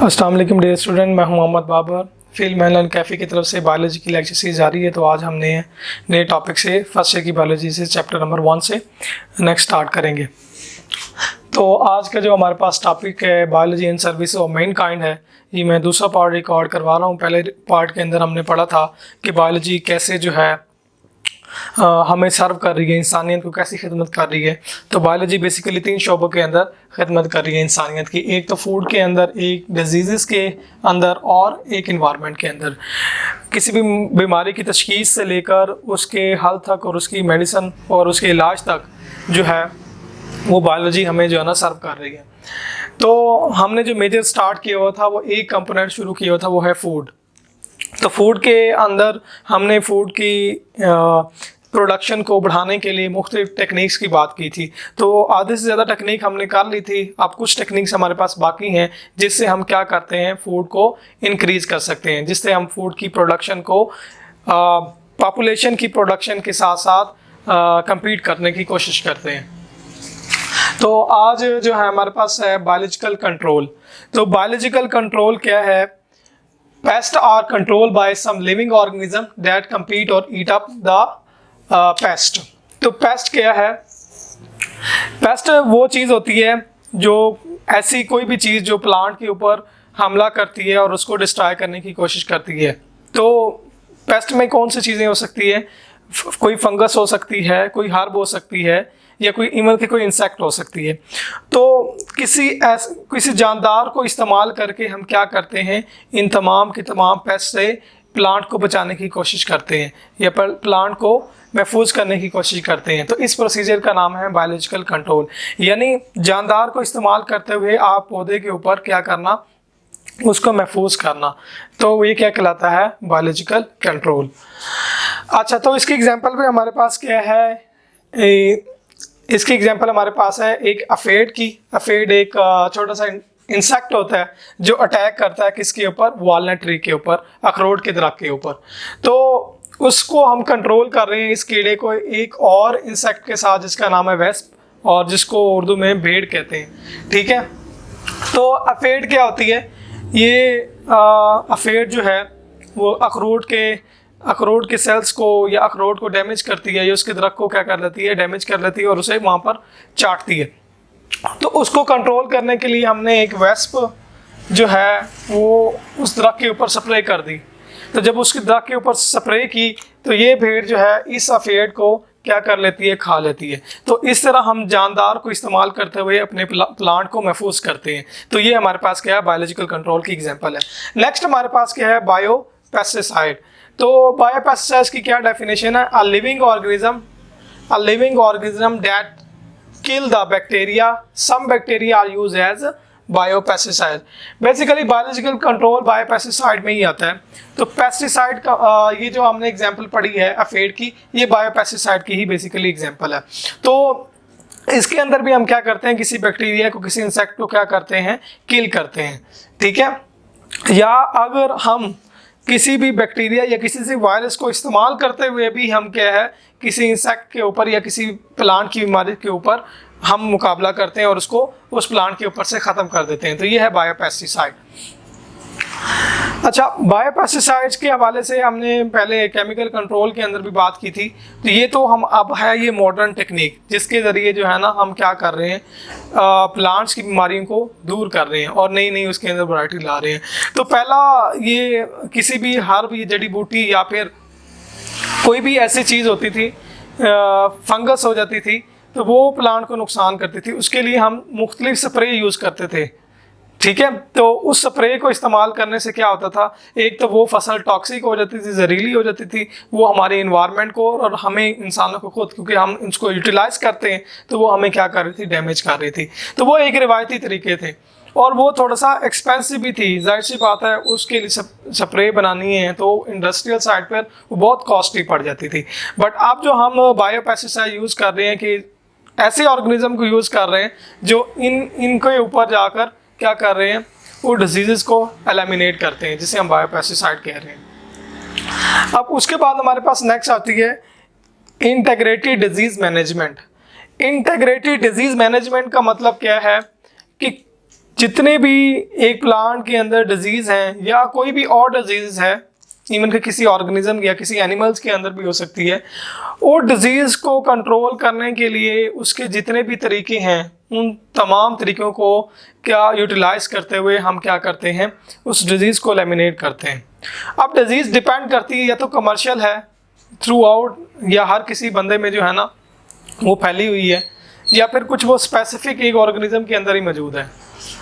अस्सलाम वालेकुम dear student, मैं हूं Mohammad Babar. Field Melon Cafe की तरफ से बायोलॉजी की लेक्चर सीरीज जारी है। तो आज हमने नए टॉपिक से फर्स्ट ईयर की बायोलॉजी से चैप्टर नंबर 1 से नेक्स्ट स्टार्ट करेंगे। तो आज का जो हमारे पास टॉपिक है biology in service of Mankind है, ये मैं दूसरा पार्ट रिकॉर्ड करवा रहा हूँ। पहले पार्ट के अंदर हमने पढ़ा था कि बायोलॉजी कैसे जो है हमें सर्व कर रही है, इंसानियत को कैसी खिदमत कर रही है। तो बायोलॉजी बेसिकली 3 शोबों के अंदर खिदमत कर रही है इंसानियत की। एक तो फूड के अंदर, एक डिजीज़ के अंदर और एक इन्वायरमेंट के अंदर। किसी भी बीमारी की तशख़ीस से लेकर उसके हल तक और उसकी मेडिसिन और उसके इलाज तक जो है वो बायोलॉजी हमें जो है ना सर्व कर रही है। तो हमने जो मेजर स्टार्ट किया हुआ था वो एक कंपोनेंट शुरू किया हुआ था, वो है फूड। तो फूड के अंदर हमने फूड की प्रोडक्शन को बढ़ाने के लिए मुख्तलिफ टेक्निक्स की बात की थी। तो आधे से ज़्यादा टेक्निक हमने कर ली थी। अब कुछ टेक्निक्स हमारे पास बाकी हैं जिससे हम क्या करते हैं, फूड को इंक्रीज़ कर सकते हैं, जिससे हम फूड की प्रोडक्शन को पॉपुलेशन की प्रोडक्शन के साथ साथ compete करने की कोशिश करते हैं। तो आज जो है हमारे पास है बायोलॉजिकल कंट्रोल। तो बायोलॉजिकल कंट्रोल क्या है? Pests are controlled by some living organism that compete or eat up the pest। तो पेस्ट क्या है? पेस्ट वो चीज़ होती है जो ऐसी कोई भी चीज़ जो प्लांट के ऊपर हमला करती है और उसको डिस्ट्रॉय करने की कोशिश करती है। तो पेस्ट में कौन सी चीज़ें हो सकती है? कोई फंगस हो सकती है, कोई हर्ब हो सकती है, या कोई इवन की कोई इंसेक्ट हो सकती है। तो किसी जानदार को इस्तेमाल करके हम क्या करते हैं, इन तमाम के तमाम पेस्ट से प्लांट को बचाने की कोशिश करते हैं या प्लांट को महफूज करने की कोशिश करते हैं। तो इस प्रोसीजर का नाम है बायोलॉजिकल कंट्रोल। यानी जानदार को इस्तेमाल करते हुए आप पौधे के ऊपर क्या करना, उसको महफूज करना। तो ये क्या कहलाता है? Biological control. अच्छा, तो इसकी एग्जांपल भी हमारे पास क्या है? इसकी एग्जांपल हमारे पास है एक अफेड की। अफेड एक छोटा सा इंसेक्ट होता है जो अटैक करता है किसके ऊपर? वालनट ट्री के ऊपर, अखरोट के दरख्त के ऊपर। तो उसको हम कंट्रोल कर रहे हैं, इस कीड़े को, एक और इंसेक्ट के साथ जिसका नाम है वेस्प, और जिसको उर्दू में भेड़ कहते हैं। ठीक है। तो अफेड क्या होती है? ये अफेड जो है वो अखरोट के सेल्स को या अखरोट को डैमेज करती है, या उसके दरख्त को क्या कर लेती है? डैमेज कर लेती है और उसे वहाँ पर चाटती है। तो उसको कंट्रोल करने के लिए हमने एक वेस्प जो है वो उस दरख्त के ऊपर स्प्रे कर दी। तो जब उसके दरख्त के ऊपर स्प्रे की तो ये भेड़ जो है इस अफेड को क्या कर लेती है? खा लेती है। तो इस तरह हम जानदार को इस्तेमाल करते हुए अपने प्लांट को महफूज करते हैं। तो ये हमारे पास क्या है? बायोलॉजिकल कंट्रोल की एग्जांपल है। नेक्स्ट हमारे पास क्या है? Bio pesticide. तो बायो पेस्टिसाइड्स की क्या डेफिनेशन है? A living organism that kill the bacteria, some bacteria are used as bio pesticide. Basically biological control bio pesticide में ही आता है। तो पेस्टिसाइड का ये जो हमने एग्जांपल पढ़ी है अफेड की, ये बायो पेस्टिसाइड की ही बेसिकली एग्जांपल है। तो इसके अंदर भी हम क्या करते हैं? किसी बैक्टीरिया को, किसी इंसेक्ट को क्या करते हैं? किल करते हैं। ठीक है। या अगर हम किसी भी बैक्टीरिया या किसी से वायरस को इस्तेमाल करते हुए भी हम क्या है, किसी इंसेक्ट के ऊपर या किसी प्लांट की बीमारी के ऊपर हम मुकाबला करते हैं और उसको उस प्लांट के ऊपर से ख़त्म कर देते हैं। तो ये है बायोपेस्टिसाइड। अच्छा, बायोपेस्टिसाइड्स के हवाले से हमने पहले केमिकल कंट्रोल के अंदर भी बात की थी। तो ये तो हम अब है ये मॉडर्न टेक्निक जिसके ज़रिए जो है ना हम क्या कर रहे हैं, प्लांट्स की बीमारियों को दूर कर रहे हैं और नई नई उसके अंदर वैरायटी ला रहे हैं। तो पहला ये किसी भी हर्ब या जड़ी बूटी या फिर कोई भी ऐसी चीज़ होती थी, फंगस हो जाती थी, तो वो प्लांट को नुकसान करती थी। उसके लिए हम मुख्तलिफ स्प्रे यूज़ करते थे। ठीक है। तो उस स्प्रे को इस्तेमाल करने से क्या होता था? एक तो वो फसल टॉक्सिक हो जाती थी, जहरीली हो जाती थी, वो हमारे इन्वायरमेंट को और हमें इंसानों को खुद, क्योंकि हम उसको यूटिलाइज करते हैं, तो वो हमें क्या कर रही थी? डैमेज कर रही थी। तो वो एक रिवायती तरीके थे और वो थोड़ा सा एक्सपेंसिव भी थी। जाहिर सी बात है, उसके लिए स्प्रे बनानी है तो इंडस्ट्रियल साइड पर वो बहुत कॉस्टली पड़ जाती थी। बट अब जो हम बायोपेस्टिसाइड यूज़ कर रहे हैं कि ऐसे ऑर्गेनिज्म को यूज़ कर रहे हैं जो इनके ऊपर जाकर क्या कर रहे हैं? वो डिजीज़ को एलिमिनेट करते हैं, जिसे हम बायोपेस्टिसाइड कह रहे हैं। अब उसके बाद हमारे पास नेक्स्ट आती है integrated disease management. Integrated disease management का मतलब क्या है कि जितने भी एक प्लांट के अंदर डिजीज़ हैं या कोई भी और डिजीज़ है, इवन कि किसी ऑर्गेनिज्म या किसी एनिमल्स के अंदर भी हो सकती है, और डिजीज़ को कंट्रोल करने के लिए उसके जितने भी तरीके हैं उन तमाम तरीक़ों को क्या यूटिलाइज करते हुए हम क्या करते हैं, उस डिज़ीज़ को एलिमिनेट करते हैं। अब डिज़ीज़ डिपेंड करती है या तो कमर्शियल है थ्रू आउट, या हर किसी बंदे में जो है ना वो फैली हुई है, या फिर कुछ वो स्पेसिफिक एक ऑर्गेनिज्म के अंदर ही मौजूद है।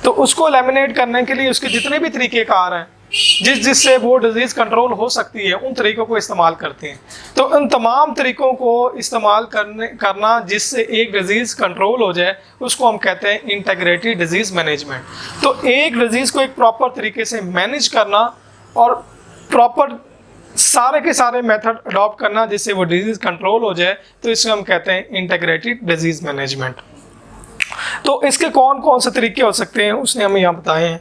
तो उसको एलिमिनेट करने के लिए उसके जितने भी तरीक़ेकार हैं जिससे वो डिज़ीज़ कंट्रोल हो सकती है, उन तरीक़ों को इस्तेमाल करते हैं। तो उन तमाम तरीक़ों को इस्तेमाल करना जिससे एक डिज़ीज़ कंट्रोल हो जाए, उसको हम कहते हैं इंटीग्रेटेड डिज़ीज़ मैनेजमेंट। तो एक डिज़ीज़ को एक प्रॉपर तरीके से मैनेज करना और प्रॉपर सारे के सारे मेथड अडॉप्ट करना जिससे वो डिज़ीज़ कंट्रोल हो जाए, तो इसको हम कहते हैं इंटीग्रेटेड डिज़ीज़ मैनेजमेंट। तो इसके कौन कौन से तरीके हो सकते हैं उसने हमें यहाँ बताए हैं।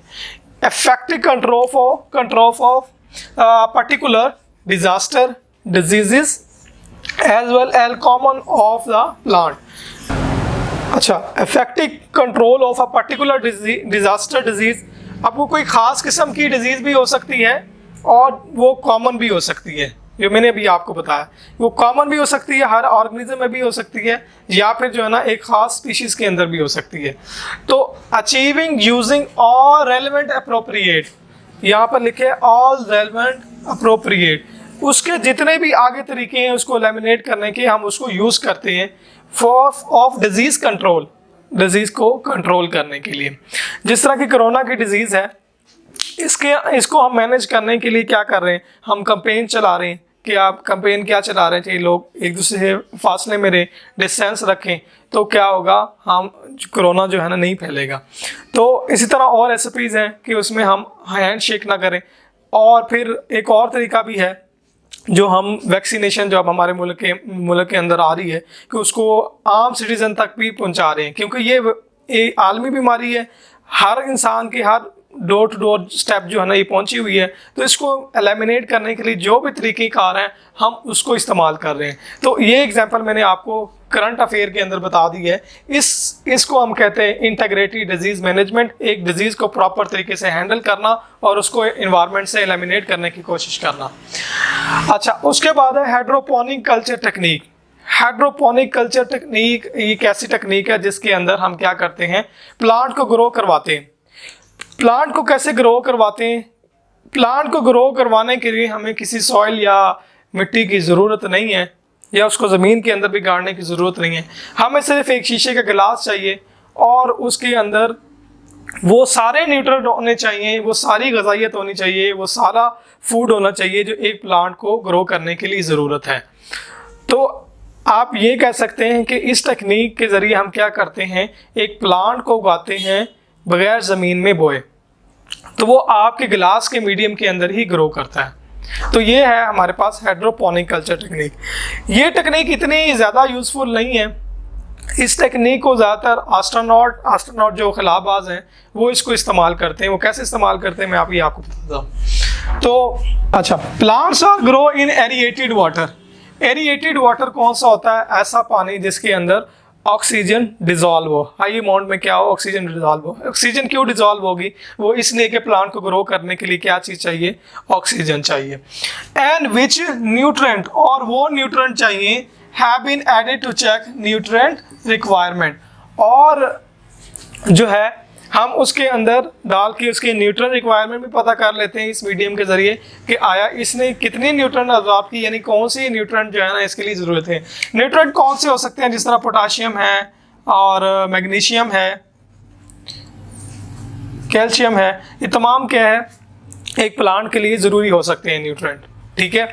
effective control of particular disaster diseases as well as common of the plant। अच्छा, effective control of a particular disaster disease, अब वो कोई ख़ास किस्म की डिजीज़ भी हो सकती है और वो कॉमन भी हो सकती है, जो मैंने अभी आपको बताया। वो कॉमन भी हो सकती है, हर ऑर्गेनिज्म में भी हो सकती है, या फिर जो है ना एक ख़ास स्पीशीज़ के अंदर भी हो सकती है। तो achieving using all relevant appropriate, यहाँ पर लिखे ऑल रेलेवेंट अप्रोप्रिएट, उसके जितने भी आगे तरीके हैं उसको एलिमिनेट करने के हम उसको यूज़ करते हैं for of disease control, disease को कंट्रोल करने के लिए। जिस तरह की कोरोना की डिज़ीज़ है, इसको हम मैनेज करने के लिए क्या कर रहे हैं, हम कैंपेन चला रहे हैं कि आप कैंपेन क्या चला रहे हैं कि लोग एक दूसरे से फासले में रहें, डिस्टेंस रखें, तो क्या होगा, हम कोरोना जो है ना नहीं फैलेगा। तो इसी तरह और रेसिपीज़ हैं कि उसमें हम हैंड शेक ना करें। और फिर एक और तरीका भी है जो हम वैक्सीनेशन जो अब हमारे मुल्क के अंदर आ रही है कि उसको आम सिटीज़न तक भी पहुंचा रहे हैं, क्योंकि ये आलमी बीमारी है, हर इंसान के हर डोर टू डोर स्टेप जो है ना ये पहुंची हुई है। तो इसको एलिमिनेट करने के लिए जो भी तरीक़ेकार हैं हम उसको इस्तेमाल कर रहे हैं। तो ये एग्जांपल मैंने आपको करंट अफेयर के अंदर बता दी है। इसको हम कहते हैं इंटीग्रेटेड डिजीज़ मैनेजमेंट, एक डिज़ीज़ को प्रॉपर तरीके से हैंडल करना और उसको इन्वायरमेंट से एलिमिनेट करने की कोशिश करना। अच्छा, उसके बाद है hydroponic culture technique. Hydroponic culture technique एक ऐसी टेक्निक है जिसके अंदर हम क्या करते हैं, प्लांट को ग्रो करवाते हैं। प्लांट को कैसे ग्रो करवाते हैं, प्लांट को ग्रो करवाने के लिए हमें किसी सॉइल या मिट्टी की ज़रूरत नहीं है, या उसको ज़मीन के अंदर भी गाड़ने की ज़रूरत नहीं है। हमें सिर्फ एक शीशे का गिलास चाहिए और उसके अंदर वो सारे न्यूट्रिएंट होने चाहिए, वो सारी ग़िज़ाइयत होनी चाहिए, वो सारा फूड होना चाहिए जो एक प्लांट को ग्रो करने के लिए ज़रूरत है। तो आप ये कह सकते हैं कि इस टेक्निक के ज़रिए हम क्या करते हैं, एक प्लांट को उगाते हैं बग़ैर ज़मीन में बोए, तो वो आपके गिलास के मीडियम के अंदर ही ग्रो करता है। तो ये है हमारे पास हाइड्रोपोनिक कल्चर टेक्निक। ये टेक्निक इतनी ज़्यादा यूज़फुल नहीं है। इस टेक्निक को ज़्यादातर एस्ट्रोनॉट जो खिलाबाज हैं वो इसको इस्तेमाल करते हैं। वो कैसे इस्तेमाल करते हैं मैं आपको बताता हूँ। तो अच्छा, plants are grow in aerated water. Aerated water कौन सा होता है, ऐसा पानी जिसके अंदर ऑक्सीजन डिजॉल्व हो, हाई अमाउंट में क्या हो, ऑक्सीजन डिजॉल्व हो। ऑक्सीजन क्यों डिजॉल्व होगी, वो इसलिए कि प्लांट को ग्रो करने के लिए क्या चीज़ चाहिए, ऑक्सीजन चाहिए। एंड विच न्यूट्रेंट, और वो न्यूट्रेंट चाहिए have been added to check nutrient requirement, और जो है हम उसके अंदर डाल के उसके न्यूट्रेंट रिक्वायरमेंट भी पता कर लेते हैं इस मीडियम के ज़रिए कि आया इसने कितनी न्यूट्रेंट अब्जॉर्ब की, यानी कौन सी न्यूट्रेंट जो है ना इसके लिए ज़रूरत है। न्यूट्रेंट कौन से हो सकते हैं, जिस तरह पोटाशियम है और मैग्नीशियम है, कैल्शियम है, ये तमाम क्या है एक प्लांट के लिए ज़रूरी हो सकते हैं न्यूट्रेंट, ठीक है।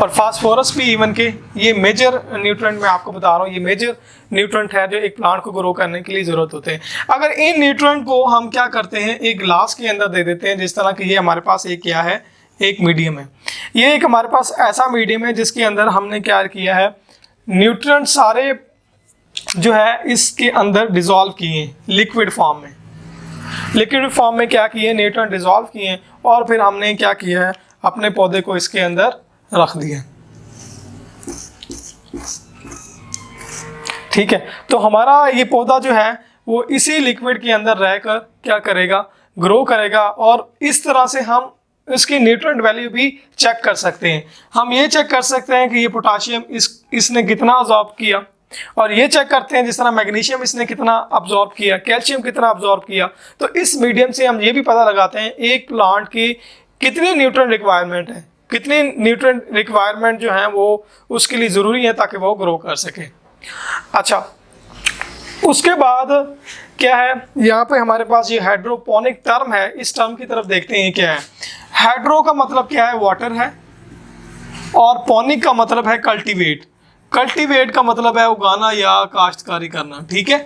और फास्फोरस भी इवन के, ये मेजर न्यूट्रेंट मैं आपको बता रहा हूँ, ये मेजर न्यूट्रेंट है जो एक प्लांट को ग्रो करने के लिए ज़रूरत होते हैं। अगर इन न्यूट्रेंट को हम क्या करते हैं, एक ग्लास के अंदर दे देते हैं, जिस तरह कि ये हमारे पास एक क्या है, एक मीडियम है। ये एक हमारे पास ऐसा मीडियम है जिसके अंदर हमने क्या किया है, न्यूट्रेंट सारे जो है इसके अंदर डिज़ोल्व किए हैं लिक्विड फॉर्म में। लिक्विड फॉर्म में क्या किए, न्यूट्रेंट डिज़ोल्व किए हैं और फिर हमने क्या किया है, अपने पौधे को इसके अंदर रख दिया, ठीक है। तो हमारा ये पौधा जो है वो इसी लिक्विड के अंदर रहकर क्या करेगा, ग्रो करेगा। और इस तरह से हम इसकी न्यूट्रिएंट वैल्यू भी चेक कर सकते हैं। हम ये चेक कर सकते हैं कि ये पोटाशियम इसने कितना अब्जॉर्ब किया, और ये चेक करते हैं जिस तरह मैग्नीशियम इसने कितना अब्जॉर्ब किया, कैल्शियम कितना अब्जॉर्ब किया। तो इस मीडियम से हम ये भी पता लगाते हैं एक प्लांट की कितनी न्यूट्रिएंट रिक्वायरमेंट है, कितनी न्यूट्रिएंट रिक्वायरमेंट जो है वो उसके लिए ज़रूरी है ताकि वो ग्रो कर सके। अच्छा, उसके बाद क्या है, यहाँ पे हमारे पास ये हाइड्रोपोनिक टर्म है। इस टर्म की तरफ देखते हैं क्या है। हाइड्रो का मतलब क्या है, वाटर है, और पोनिक का मतलब है कल्टीवेट। कल्टीवेट का मतलब है उगाना या काश्तकारी करना, ठीक है।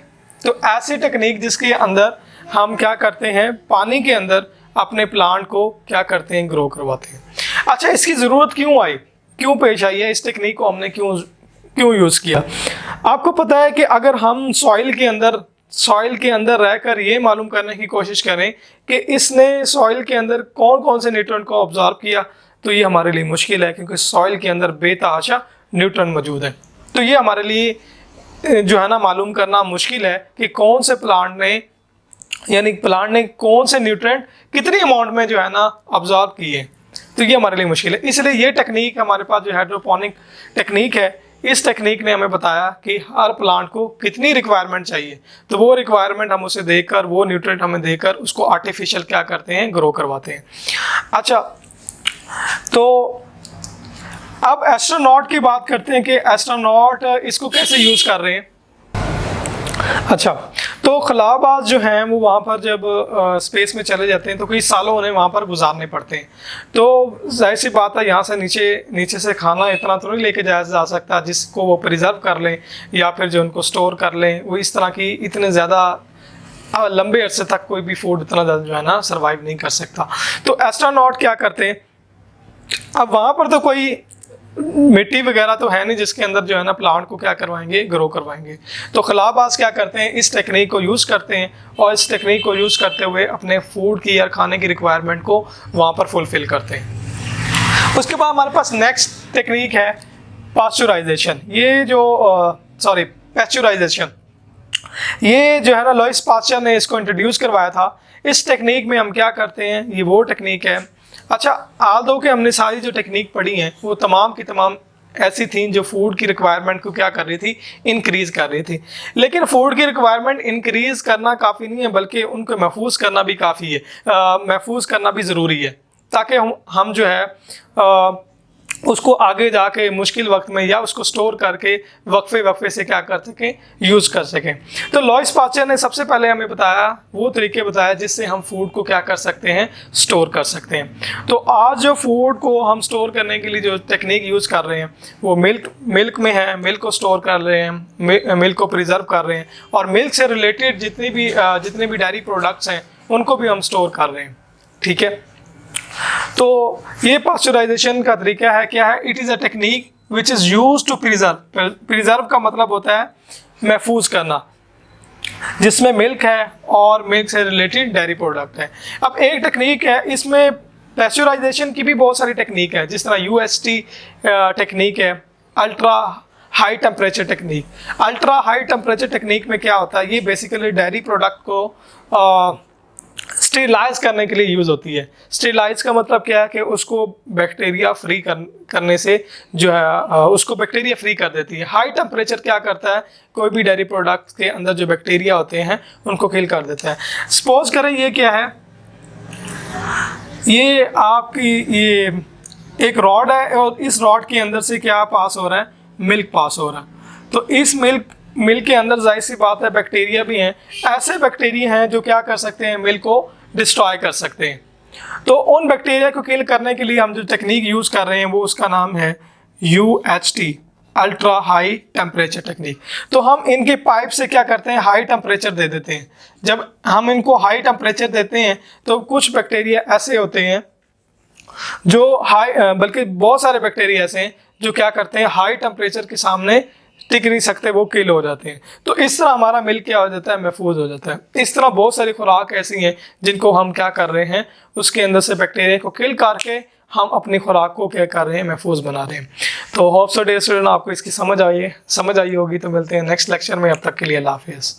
तो ऐसी टेक्निक जिसके अंदर हम क्या करते हैं, पानी के अंदर अपने प्लांट को क्या करते हैं, ग्रो करवाते हैं। अच्छा, इसकी ज़रूरत क्यों आई, क्यों पेश आई है, इस टेक्निक को हमने क्यों यूज़ किया। आपको पता है कि अगर हम सॉइल के अंदर रहकर ये मालूम करने की कोशिश करें कि इसने सॉइल के अंदर कौन कौन से न्यूट्रिएंट को ऑब्जॉर्व किया, तो ये हमारे लिए मुश्किल है, क्योंकि सॉइल के अंदर बेतहाशा न्यूट्रिएंट मौजूद है। तो ये हमारे लिए जो है ना मालूम करना मुश्किल है कि कौन से प्लांट ने कौन से न्यूट्रिएंट कितनी अमाउंट में जो है ना ऑब्जॉर्व किए। तो ये हमारे लिए मुश्किल है। इसलिए ये टेक्निक हमारे पास जो हाइड्रोपोनिक टेक्निक है, इस टेक्निक ने हमें बताया कि हर प्लांट को कितनी रिक्वायरमेंट चाहिए, तो वो रिक्वायरमेंट हम उसे देकर, वो न्यूट्रिएंट हमें देकर उसको आर्टिफिशियल क्या करते हैं, ग्रो करवाते हैं। अच्छा, तो अब एस्ट्रोनॉट की बात करते हैं कि एस्ट्रोनॉट इसको कैसे यूज़ कर रहे हैं। अच्छा, तो खलाबाज जो हैं वो वहाँ पर जब स्पेस में चले जाते हैं तो कई सालों उन्हें वहाँ पर गुजारने पड़ते हैं। तो जाहिर सी बात है, यहाँ से नीचे से खाना इतना तो नहीं लेके जाया जा सकता जिसको वो प्रिजर्व कर लें या फिर जो उनको स्टोर कर लें। वो इस तरह की इतने ज़्यादा लंबे अरसे तक कोई भी फूड इतना ज़्यादा जो है ना सर्वाइव नहीं कर सकता। तो एस्ट्रोनॉट क्या करते हैं, अब वहाँ पर तो कोई मिट्टी वगैरह तो है नहीं जिसके अंदर जो है ना प्लांट को क्या करवाएंगे, ग्रो करवाएंगे। तो खलाबाज क्या करते हैं, इस टेक्निक को यूज़ करते हैं, और इस टेक्निक को यूज़ करते हुए अपने फूड की या खाने की रिक्वायरमेंट को वहाँ पर फुलफ़िल करते हैं। उसके बाद हमारे पास नेक्स्ट टेक्निक है पास्चुराइजेशन। ये जो पैस्चुराइजेशन, ये जो है ना लुईस पास्चर ने इसको इंट्रोड्यूस करवाया था। इस टेक्निक में हम क्या करते हैं, ये वो टेक्निक है। अच्छा, आल्दो के हमने सारी जो टेक्निक पढ़ी हैं वो तमाम की तमाम ऐसी थी जो फूड की रिक्वायरमेंट को क्या कर रही थी, इंक्रीज़ कर रही थी। लेकिन फूड की रिक्वायरमेंट इंक्रीज़ करना काफ़ी नहीं है, बल्कि उनको महफूज करना भी काफ़ी है, महफूज करना भी ज़रूरी है, ताकि हम जो है उसको आगे जाके मुश्किल वक्त में या उसको स्टोर करके वक्फे से क्या कर सकें, यूज़ कर सकें। तो लुईस पास्चर ने सबसे पहले हमें बताया, वो तरीके बताया जिससे हम फूड को क्या कर सकते हैं, स्टोर कर सकते हैं। तो आज जो फूड को हम स्टोर करने के लिए जो टेक्निक यूज़ कर रहे हैं वो मिल्क में है, मिल्क को स्टोर कर रहे हैं, मिल्क को प्रिजर्व कर रहे हैं, और मिल्क से रिलेटेड जितने भी डेयरी प्रोडक्ट्स हैं उनको भी हम स्टोर कर रहे हैं, ठीक है। तो ये पास्चुराइजेशन का तरीका है, क्या है, it is a technique which is use to preserve. Preserve का मतलब होता है महफूज करना, जिसमें मिल्क है और मिल्क से रिलेटेड डेयरी प्रोडक्ट है। अब एक टेक्निक है, इसमें पास्चुराइजेशन की भी बहुत सारी टेक्निक है, जिस तरह UST टेक्निक है, ultra high temperature technique. Ultra high temperature technique में क्या होता है, ये बेसिकली डेयरी प्रोडक्ट को स्टेरिलाइज करने के लिए यूज़ होती है। स्टेरिलाइज का मतलब क्या है कि उसको बैक्टीरिया फ्री करने से जो है उसको बैक्टीरिया फ्री कर देती है। हाई टेम्परेचर क्या करता है, कोई भी डेयरी प्रोडक्ट के अंदर जो बैक्टीरिया होते हैं उनको किल कर देता है। सपोज करें ये क्या है, ये आपकी ये एक रॉड है, और इस रॉड के अंदर से क्या पास हो रहा है, मिल्क पास हो रहा है। तो इस मिल्क के अंदर जाहिर सी बात है बैक्टीरिया भी हैं। ऐसे बैक्टीरिया हैं जो क्या कर सकते हैं, मिल्क को डिस्ट्रॉय कर सकते हैं। तो उन बैक्टीरिया को किल करने के लिए हम जो टेक्निक यूज़ कर रहे हैं वो उसका नाम है UHT, ultra high temperature technique. तो हम इनके पाइप से क्या करते हैं, हाई टेम्परेचर दे देते हैं। जब हम इनको हाई टेम्परेचर देते हैं तो कुछ बैक्टीरिया ऐसे होते हैं जो बल्कि बहुत सारे बैक्टीरिया ऐसे हैं जो क्या करते हैं, हाई टेम्परेचर के सामने टिक नहीं सकते, वो किल हो जाते हैं। तो इस तरह हमारा मिल्क क्या हो जाता है, महफूज हो जाता है। इस तरह बहुत सारी खुराक ऐसी हैं जिनको हम क्या कर रहे हैं, उसके अंदर से बैक्टीरिया को किल करके हम अपनी खुराक को क्या कर रहे हैं, महफूज बना रहे हैं। तो होप सो डियर स्टूडेंट आपको इसकी समझ आई होगी। तो मिलते हैं नेक्स्ट लेक्चर में, अब तक के लिए अल्लाह हाफिज़।